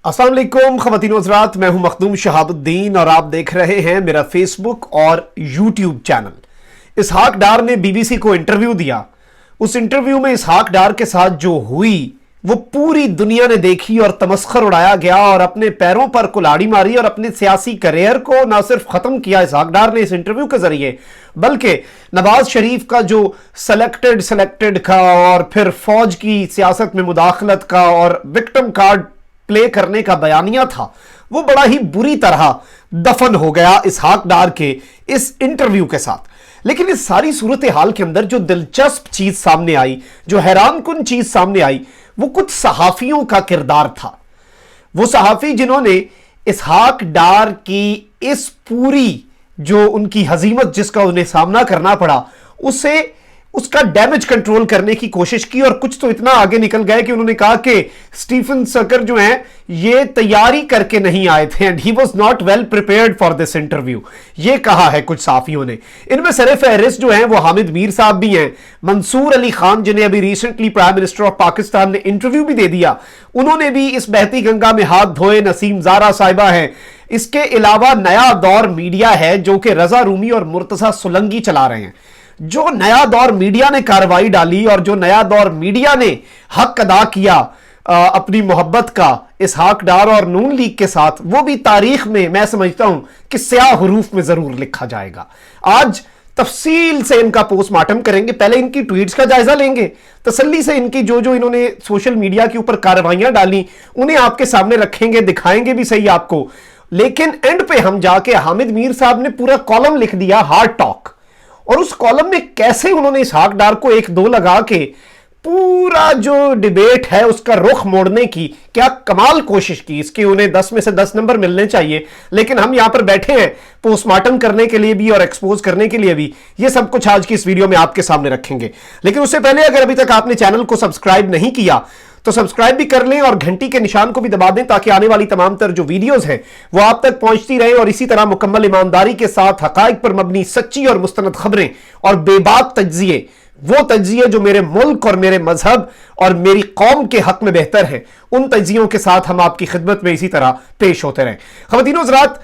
अस्सलाम वालेकुम ख़वातीन व हज़रात, मैं हूं मखदूम शहाबुद्दीन और आप देख रहे हैं मेरा फेसबुक और यूट्यूब चैनल। इसहाक डार ने बीबीसी को इंटरव्यू दिया। उस इंटरव्यू में इसहाक डार के साथ जो हुई वो पूरी दुनिया ने देखी और तमस्खर उड़ाया गया और अपने पैरों पर कुल्हाड़ी मारी और अपने सियासी करियर को ना सिर्फ खत्म किया इसहाक डार ने इस इंटरव्यू के जरिए, बल्कि नवाज शरीफ का जो सिलेक्टेड का और फिर फौज की सियासत में मुदाखलत का और विक्टिम कार्ड प्ले करने का बयानिया था, वो बड़ा ही बुरी तरह दफन हो गया इसहाक डार के इस इंटरव्यू के साथ। लेकिन इस सारी सूरत हाल के अंदर जो दिलचस्प चीज सामने आई, जो हैरानकुन चीज सामने आई, वो कुछ सहाफियों का किरदार था। वो सहाफी जिन्होंने इसहाक डार की इस पूरी जो उनकी हजीमत जिसका उन्हें सामना करना पड़ा, उसका डैमेज कंट्रोल करने की कोशिश की और कुछ तो इतना आगे निकल गए कि उन्होंने कहा कि स्टीफन सकर जो हैं ये तैयारी करके नहीं आए थे and he was not well prepared for this interview. ये कहा है कुछ साफियों ने। इनमें सर फहरिस्त जो हैं वो हामिद मीर साहब भी हैं, मंसूर अली खान जिन्हें अभी recently prime minister of Pakistan ने इंटरव्यू भी दे दिया, उन्होंने भी इस बहती गंगा में हाथ धोए। नसीम ज़ारा साहिबा हैं। इसके अलावा नया दौर मीडिया है जो कि रजा रूमी और मुर्तजा सुलंगी चला रहे हैं। जो नया दौर मीडिया ने कार्रवाई डाली और जो नया दौर मीडिया ने हक अदा किया अपनी मोहब्बत का इसहाक डार और नून लीग के साथ, वो भी तारीख में मैं समझता हूं कि स्याह हरूफ में जरूर लिखा जाएगा। आज तफसील से इनका पोस्टमार्टम करेंगे, पहले इनकी ट्वीट्स का जायजा लेंगे, तसल्ली से इनकी जो इन्होंने सोशल मीडिया के ऊपर कार्रवाइयां डाली उन्हें आपके सामने रखेंगे, दिखाएंगे भी सही आपको। लेकिन एंड पे हम जाके हामिद मीर साहब ने पूरा कॉलम लिख दिया हार्ड टॉक, और उस कॉलम में कैसे उन्होंने इसहाक डार को 1-2 लगा के पूरा जो डिबेट है उसका रुख मोड़ने की क्या कमाल कोशिश की। इसकी उन्हें 10 में से 10 नंबर मिलने चाहिए। लेकिन हम यहां पर बैठे हैं पोस्टमार्टम करने के लिए भी और एक्सपोज करने के लिए भी। ये सब कुछ आज की इस वीडियो में आपके सामने रखेंगे। लेकिन उससे पहले अगर अभी तक आपने चैनल को सब्सक्राइब नहीं किया तो सब्सक्राइब भी कर लें और घंटी के निशान को भी दबा दें ताकि आने वाली तमाम तर जो वीडियोस हैं वो आप तक पहुंचती रहे और इसी तरह मुकम्मल ईमानदारी के साथ हकाइक पर मबनी सच्ची और मुस्तनद खबरें और बेबाक तज्जिए, वो तज्जिए जो मेरे मुल्क और मेरे मजहब और मेरी कौम के हक में बेहतर हैं, उन तज्जियों के साथ हम आपकी खिदमत में इसी तरह पेश होते रहें। ख़वातीनो हज़रात,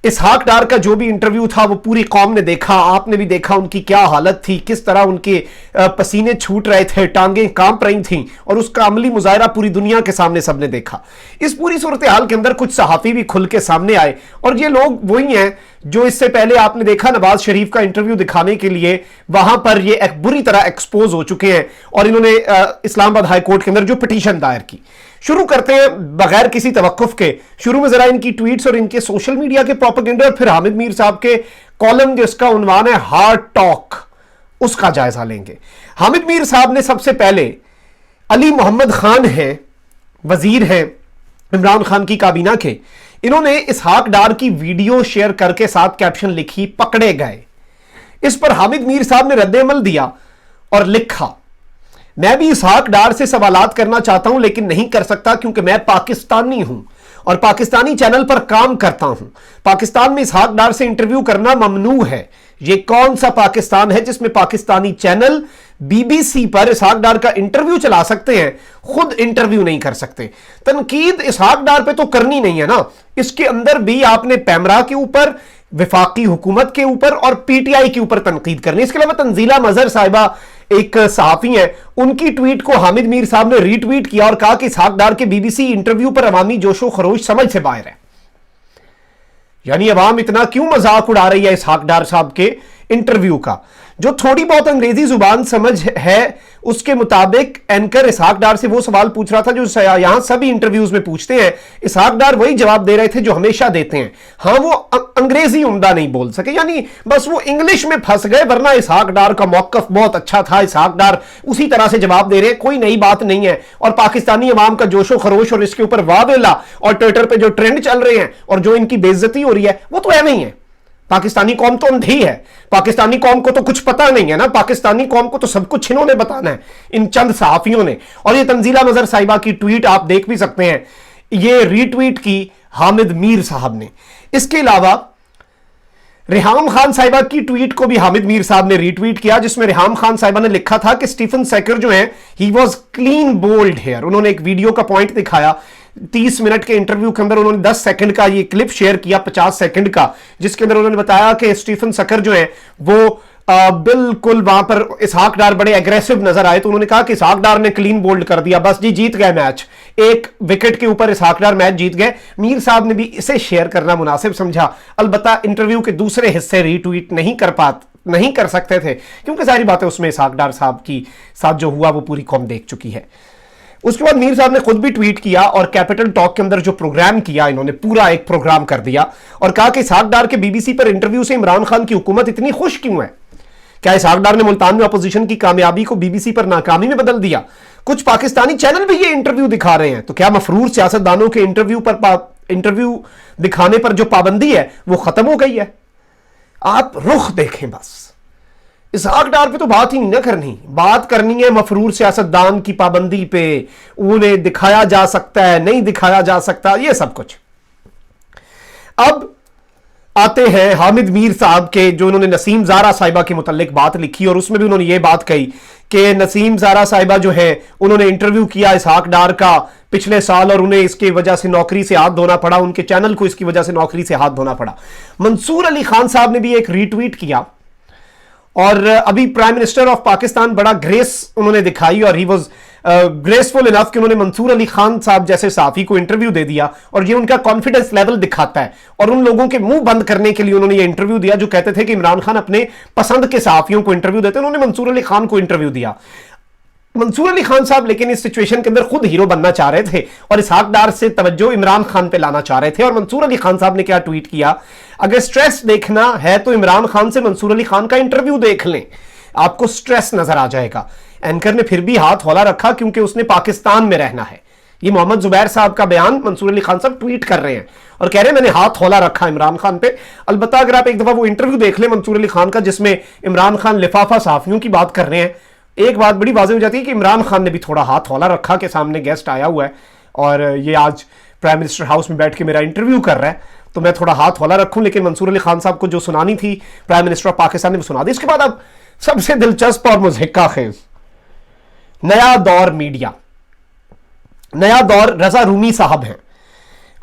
इसहाक डार का जो भी इंटरव्यू था वो पूरी कौम ने देखा, आपने भी देखा उनकी क्या हालत थी, किस तरह उनके पसीने छूट रहे थे, टांगें कांप रही थीं और उसका अमली मुजाहरा पूरी दुनिया के सामने सबने देखा। इस पूरी सूरत हाल के अंदर कुछ सहाफ़ी भी खुल के सामने आए और ये लोग वही हैं जो इससे पहले आपने देखा नवाज शरीफ का इंटरव्यू दिखाने के लिए वहां पर ये एक बुरी तरह एक्सपोज हो चुके हैं और इन्होंने इस्लामाबाद हाई कोर्ट के अंदर जो पिटीशन दायर की। शुरू करते हैं बगैर किसी तवक्कुफ के। शुरू में जरा इनकी ट्वीट्स और इनके सोशल मीडिया के प्रोपेगेंडा और फिर हामिद मीर साहब के कॉलम जिसका उन्वान है हार्ड टॉक, उसका जायजा लेंगे। हामिद मीर साहब ने सबसे पहले अली मोहम्मद खान हैं, वजीर हैं इमरान खान की काबीना के, इन्होंने इसहाक डार की वीडियो शेयर करके साथ कैप्शन लिखी पकड़े गए। इस पर हामिद मीर साहब ने रद्द-ए-अमल दिया और लिखा, मैं भी इसहाक डार से सवालात करना चाहता हूं लेकिन नहीं कर सकता क्योंकि मैं पाकिस्तानी हूं और पाकिस्तानी चैनल पर काम करता हूं। पाकिस्तान में इसहाक डार से इंटरव्यू करना ममनू है। यह कौन सा पाकिस्तान है जिसमें पाकिस्तानी चैनल बीबीसी पर इसहाक डार का इंटरव्यू चला सकते हैं, खुद इंटरव्यू नहीं कर सकते। तनकीद इसहाक डार पे तो करनी नहीं है ना, इसके अंदर भी आपने पैमरा के ऊपर, विफाकी हुकूमत के ऊपर और पीटीआई के ऊपर तनकीद करनी। इसके अलावा तंजीला मजहर साहिबा एक सहाफी हैं, उनकी ट्वीट को हामिद मीर साहब ने रीट्वीट किया और कहा कि इसहाक डार के बीबीसी इंटरव्यू पर अवामी जोशो खरोश समझ से बाहर है। यानी अवाम इतना क्यों मजाक उड़ा रही है इसहाक डार साहब के इंटरव्यू का। जो थोड़ी बहुत अंग्रेजी जुबान समझ है उसके मुताबिक एंकर इसहाक डार से वो सवाल पूछ रहा था जो यहां सभी इंटरव्यूज में पूछते हैं। इसहाक डार वही जवाब दे रहे थे जो हमेशा देते हैं। हां, वो अंग्रेजी उम्दा नहीं बोल सके, यानी बस वो इंग्लिश में फंस गए, वरना इसहाक डार का मौकफ बहुत अच्छा था। इसहाक डार उसी तरह से जवाब दे रहे हैं, कोई नई बात नहीं है। और पाकिस्तानी अवाम का जोशो खरोश और इसके ऊपर वावेला और ट्विटर पर जो ट्रेंड चल रहे हैं और जो इनकी बेइज्जती हो रही है वो तो ऐसे ही है। पाकिस्तानी कौम तो अंधी है, पाकिस्तानी कौम को तो कुछ पता नहीं है ना, पाकिस्तानी कौम को तो सब कुछ इन्होंने बताना है, इन चंद सहाफियों ने। और ये तंजीला मजहर साहिबा की ट्वीट आप देख भी सकते हैं, ये रीट्वीट की हामिद मीर साहब ने। इसके अलावा रेहाम खान साहिबा की ट्वीट को भी हामिद मीर साहब ने रीट्वीट किया, जिसमें रेहाम खान साहिबा ने लिखा था कि स्टीफन सेकर जो है he was clean bowled here. उन्होंने एक वीडियो का पॉइंट दिखाया 30 मिनट के इंटरव्यू के अंदर उन्होंने 10 सेकंड का ये क्लिप शेयर किया 50 सेकंड का, जिसके अंदर उन्होंने बताया कि स्टीफन सकर जो है वो बिल्कुल वहां पर इसहाक डार बड़े एग्रेसिव नजर आए। तो उन्होंने कहा कि इसहाक डार ने क्लीन बोल्ड कर दिया, बस जी जीत गए मैच, एक विकेट के ऊपर इसहाक डार मैच जीत गए। मीर साहब ने भी इसे शेयर करना मुनासिब समझा। अलबत्ता इंटरव्यू के दूसरे हिस्से रीट्वीट नहीं कर सकते थे, क्योंकि सारी बातें उसमें इसहाक डार साहब की साथ जो हुआ वो पूरी कौम देख चुकी है। उसके बाद मीर साहब ने खुद भी ट्वीट किया और कैपिटल टॉक के अंदर जो प्रोग्राम किया, इन्होंने पूरा एक प्रोग्राम कर दिया और कहा कि इसहाक डार के बीबीसी पर इंटरव्यू से इमरान खान की हुकूमत इतनी खुश क्यों है? क्या इसहाक डार ने मुल्तान में अपोजिशन की कामयाबी को बीबीसी पर नाकामी में बदल दिया? कुछ पाकिस्तानी चैनल भी ये इंटरव्यू दिखा रहे हैं, तो क्या मफरूर सियासतदानों के इंटरव्यू दिखाने पर जो पाबंदी है वो खत्म हो गई है? आप रुख देखें बस। इसहाक डार पे तो बात ही नहीं ना करनी, बात करनी है मफरूर सियासतदान की पाबंदी पे, उन्हें दिखाया जा सकता है नहीं दिखाया जा सकता, ये सब कुछ। अब आते हैं हामिद मीर साहब के, जो उन्होंने नसीम ज़ारा साहिबा के मुतालिक बात लिखी और उसमें भी उन्होंने ये बात कही कि नसीम ज़ारा साहिबा जो है उन्होंने इंटरव्यू किया इसहाक डार का पिछले साल और उन्हें इसकी वजह से नौकरी से हाथ धोना पड़ा, उनके चैनल को इसकी वजह से नौकरी से हाथ धोना पड़ा। मंसूर अली खान साहब ने भी एक रीट्वीट किया और अभी प्राइम मिनिस्टर ऑफ पाकिस्तान बड़ा ग्रेस उन्होंने दिखाई और ही वॉज ग्रेसफुल इनफ कि उन्होंने मंसूर अली खान साहब जैसे साफी को इंटरव्यू दे दिया और ये उनका कॉन्फिडेंस लेवल दिखाता है। और उन लोगों के मुंह बंद करने के लिए उन्होंने ये इंटरव्यू दिया जो कहते थे कि इमरान खान अपने पसंद के साफियों को इंटरव्यू देते, उन्होंने मंसूर अली खान को इंटरव्यू दिया। मंसूर अली खान साहब लेकिन इस सिचुएशन के अंदर खुद हीरो बनना चाह रहे थे और इसहाक डार से तवज्जो इमरान खान पे लाना चाह रहे थे। और मंसूर अली खान साहब ने क्या ट्वीट किया, अगर स्ट्रेस देखना है तो इमरान खान से मंसूर अली खान का इंटरव्यू देख लें, आपको स्ट्रेस नजर आ जाएगा। एंकर ने फिर भी हाथ हौला रखा क्योंकि उसने पाकिस्तान में रहना है। ये मोहम्मद जुबैर साहब का बयान मंसूर अली खान साहब ट्वीट कर रहे हैं और कह रहे हैं मैंने हाथ हौला रखा इमरान खान पे। अलबत्ता अगर आप एक दफा वो इंटरव्यू देख लें मंसूर अली खान का जिसमें इमरान खान लिफाफा साफियों की बात कर रहे हैं, एक बात बड़ी वाज़ेह हो जाती है कि इमरान खान ने भी थोड़ा हाथ हौला रखा कि सामने गेस्ट आया हुआ है और ये आज प्राइम मिनिस्टर हाउस में बैठ के मेरा इंटरव्यू कर रहा है, तो मैं थोड़ा हाथ हौला रखूं। लेकिन मंसूर अली खान साहब को जो सुनानी थी प्राइम मिनिस्टर ऑफ पाकिस्तान ने वो सुना दी। इसके बाद अब सबसे दिलचस्प और मुज़हिक्का खेज नया दौर मीडिया, नया दौर रजा रूमी साहब हैं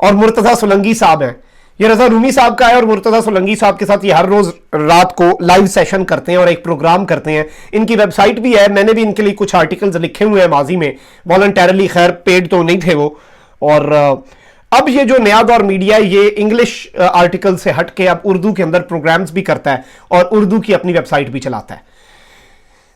और मुर्तजा सोलंकी साहब हैं। ये रजा रूमी साहब का है और मुर्तजा सोलंकी साहब के साथ ये हर रोज रात को लाइव सेशन करते हैं और एक प्रोग्राम करते हैं। इनकी वेबसाइट भी है, मैंने भी इनके लिए कुछ आर्टिकल्स लिखे हुए हैं माजी में, वॉलंटरली, खैर पेड तो नहीं थे वो। और अब ये जो नया दौर मीडिया है ये इंग्लिश आर्टिकल से हट के अब उर्दू के अंदर प्रोग्राम्स भी करता है और उर्दू की अपनी वेबसाइट भी चलाता है।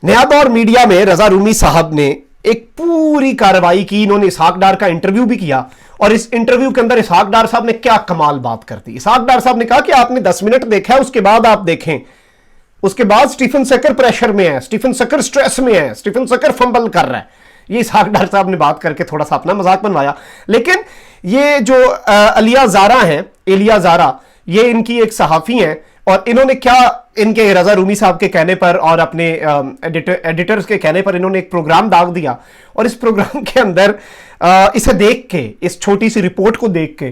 नया दौर मीडिया में रजा रूमी साहब ने एक पूरी कार्रवाई की, इन्होंने इसहाक डार का इंटरव्यू भी किया और इस इंटरव्यू के अंदर इसहाक डार साहब ने क्या कमाल बात कर दी। इसहाक डार साहब ने कहा कि आपने 10 मिनट देखा है, उसके बाद आप देखें, उसके बाद स्टीफन सकर प्रेशर में है, स्टीफन सकर स्ट्रेस में है, स्टीफन सकर फंबल कर रहा है। ये इसहाक डार साहब ने बात करके थोड़ा सा अपना मजाक बनवाया। लेकिन ये जो एलिया ज़ारा हैं, एलिया ज़ारा, ये इनकी एक सहाफ़ी हैं और इन्होंने क्या, इनके रजा रूमी साहब के कहने पर और अपने एडिटर्स के कहने पर इन्होंने एक प्रोग्राम दाग दिया और इस प्रोग्राम के अंदर इसे देख के, इस छोटी सी रिपोर्ट को देख के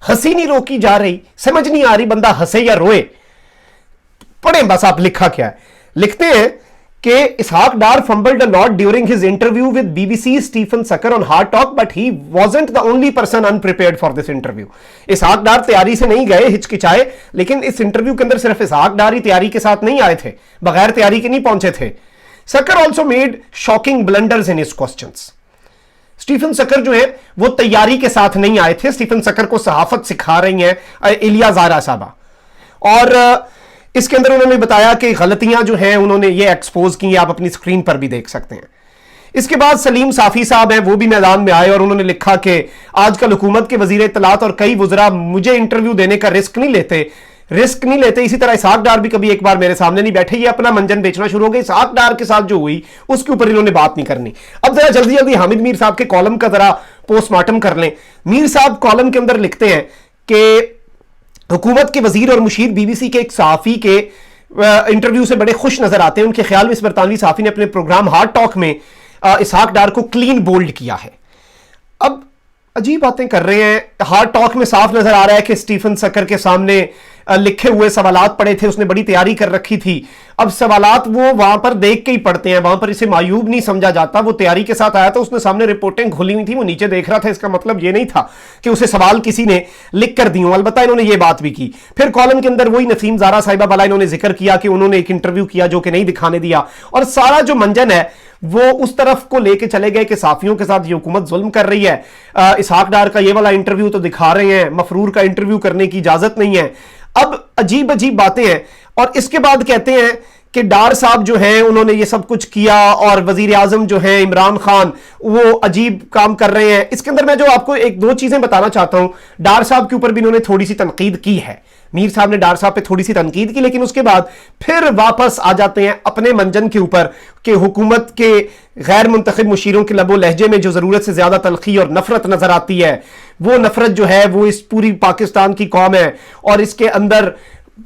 हंसी नहीं रोकी जा रही, समझ नहीं आ रही बंदा हंसे या रोए। पढ़ें बस आप लिखा क्या है। लिखते हैं कि इसहाक डार fumbled a lot during his interview with BBC Stephen Sackur on Hard Talk, but he wasn't the only person unprepared for this interview. इसहाक डार तैयारी से नहीं गए, हिचकिचाए, लेकिन इस इंटरव्यू के अंदर सिर्फ इसहाक डार ही तैयारी के साथ नहीं आए थे, बगैर तैयारी के नहीं पहुंचे थे। Sackur also made shocking blunders in his questions. Stephen Sackur जो है वो तैयारी के साथ नहीं आए थे, स्टीफन सकर को सहाफत सिखा रही हैं एलिया ज़ारा साहबा। और इसके अंदर उन्होंने बताया कि गलतियां जो हैं उन्होंने ये एक्सपोज की, आप अपनी स्क्रीन पर भी देख सकते हैं। इसके बाद सलीम साफी साहब हैं, वो भी मैदान में आए और उन्होंने लिखा कि आजकल हुकूमत के वजीर इत्तलात और कई वज़रा मुझे इंटरव्यू देने का रिस्क नहीं लेते। इसी तरह इसहाक डार भी कभी एक बार मेरे सामने नहीं बैठे, ये अपना मंजन बेचना शुरू हो गए। इसहाक डार के साथ जो हुई उसके ऊपर इन्होंने बात नहीं करनी। अब जरा जल्दी जल्दी हामिद मीर साहब के कॉलम का जरा पोस्टमार्टम कर लें। मीर साहब कॉलम के अंदर लिखते हैं कि हुकूमत के वजीर और मुशीर बीबीसी के एक सहाफ़ी के इंटरव्यू से बड़े खुश नजर आते हैं। उनके ख्याल में इस बरतानवी सहाफ़ी ने अपने प्रोग्राम हार्ड टॉक में इसहाक डार को क्लीन बोल्ड किया है। अब अजीब बातें कर रहे हैं। हार्ड टॉक में साफ नजर आ रहा है कि स्टीफन सकर के सामने लिखे हुए सवालात पढ़े थे, उसने बड़ी तैयारी कर रखी थी। अब सवालात वो वहां पर देख के ही पढ़ते हैं, वहां पर इसे मायूब नहीं समझा जाता। वो तैयारी के साथ आया था, उसने सामने रिपोर्टें खुली हुई थी, वो नीचे देख रहा था। इसका मतलब ये नहीं था कि उसे सवाल किसी ने लिख कर दी हो। अलबत्ता इन्होंने ये बात भी की। फिर कॉलम के अंदर वही नसीम ज़ारा साहिबा वाला इन्होंने जिक्र किया कि उन्होंने एक इंटरव्यू किया जो कि नहीं दिखाने दिया, और सारा जो मंजन है वो उस तरफ को लेके चले गए कि साफियों के साथ ये हुकूमत जुल्म कर रही है। इसहाक डार का ये वाला इंटरव्यू तो दिखा रहे हैं, मफरूर का इंटरव्यू करने की इजाजत नहीं है। अब अजीब अजीब बातें हैं। और इसके बाद कहते हैं कि डार साहब जो हैं उन्होंने ये सब कुछ किया, और वजीर आजम जो है इमरान खान वो अजीब काम कर रहे हैं। इसके अंदर मैं जो आपको एक दो चीजें बताना चाहता हूं, डार साहब के ऊपर भी इन्होंने थोड़ी सी तनकीद की है। मीर साहब ने डार साहब पे थोड़ी सी तनकीद की, लेकिन उसके बाद फिर वापस आ जाते हैं अपने मंजन के ऊपर कि हुकूमत के गैर मुंतखब मुशीरों के लबो लहजे में जो जरूरत से ज्यादा तलखी और नफरत नजर आती है, वो नफरत जो है वो इस पूरी पाकिस्तान की कौम है। और इसके अंदर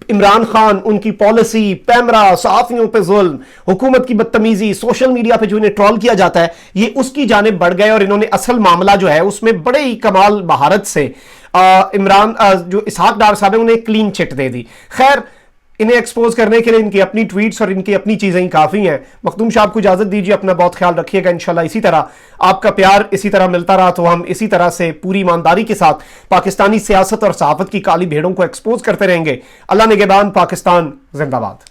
इमरान खान, उनकी पॉलिसी, पैमरा, सहाफियों पे जुल्म, हुकूमत की बदतमीजी, सोशल मीडिया पे जो इन्हें ट्रोल किया जाता है, ये उसकी जानिब बढ़ गए। और इन्होंने असल मामला जो है उसमें बड़े ही कमाल महारत से जो इसहाक डार साहब है उन्हें क्लीन चिट दे दी। खैर, इन्हें एक्सपोज करने के लिए इनकी अपनी ट्वीट्स और इनकी अपनी चीजें ही काफी हैं। मखदूम साहब को इजाजत दीजिए, अपना बहुत ख्याल रखिएगा। इंशाल्लाह इसी तरह आपका प्यार इसी तरह मिलता रहा तो हम इसी तरह से पूरी ईमानदारी के साथ पाकिस्तानी सियासत और सहाफत की काली भेड़ों को एक्सपोज करते रहेंगे। अल्लाह निगहबान, पाकिस्तान जिंदाबाद।